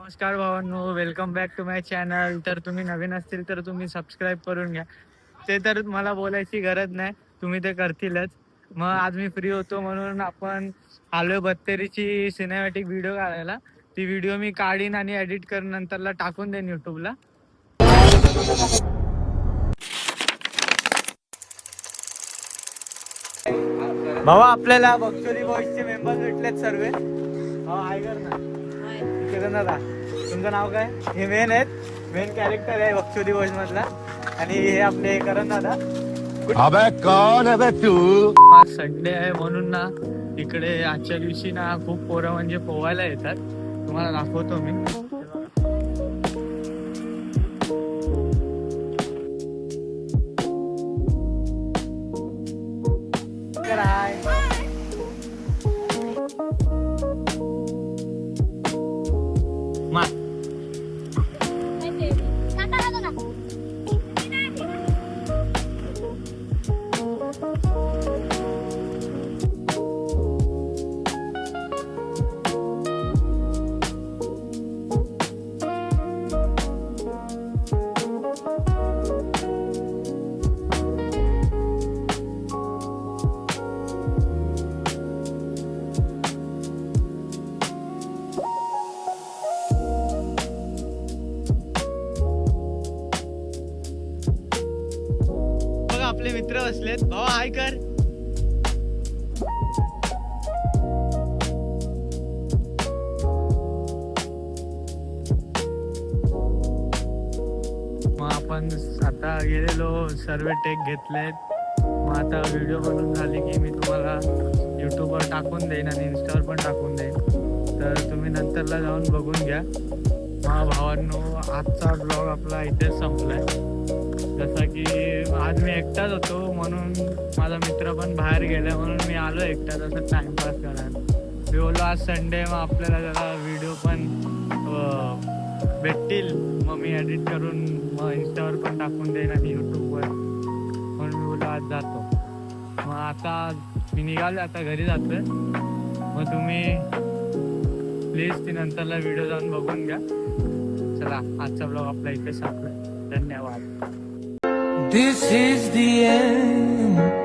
नमस्कार भावांनो, welcome back to my channel. तर तुम्ही नवीन असतील तर तुम्ही सबस्क्राईब करून घ्या. ते तर मला बोलायची गरज नाही, तुम्ही ते करतीलच. मग आज मी फ्री होतो म्हणून आपण आलोय बत्तेरीची सिनेमॅटिक व्हिडिओ काढायला. ती व्हिडिओ मी काढीन आणि एडिट करून नंतरला टाकून देईन युट्यूबला. भावा आपल्याला बक्षोरी बॉईजचे मेंबर भेटलेत सर्व. हाय कर ना. दादा तुमचं नाव काय? हे मेन आहेत, मेन कॅरेक्टर आहे बक्षोरी बॉईज मधला. आणि हे आपले करण दादा. अबे कौन है बे तू? आज संडे आहे म्हणून ना इकडे आजच्या दिवशी ना खूप पोरं म्हणजे पोहायला येतात. तुम्हाला दाखवतो मी. आपले मित्र बसलेत. भावा हाय कर. मग आपण आता गेलेलो, सर्व टेक घेतलेत. मग आता व्हिडिओ बनवून झाली की मी तुम्हाला युट्यूबवर टाकून देईन आणि इन्स्टावर पण टाकून देईन. तर तुम्ही नंतरला जाऊन बघून घ्या. मग भावांनो, आजचा ब्लॉग आपला इथेच संपलाय. जसं की आज मी एकटाच होतो म्हणून माझा मित्र पण बाहेर गेला म्हणून मी आलो एकटा तसं टाइमपास करायला. मी बोललो आज संडे, मग आपल्याला जरा व्हिडिओ पण भेटतील. मग मी एडिट करून मग इंस्टावर पण टाकून देईन आणि यूट्यूबवर. म्हणून मी बोललो आज जातो. मग आता मी निघालो, आता घरी जातोय. मग तुम्ही प्लीज ती नंतरला व्हिडिओ जाऊन बघून घ्या. चला, आजचा ब्लॉग आपला इथे संपला. धन्यवाद. This is the end.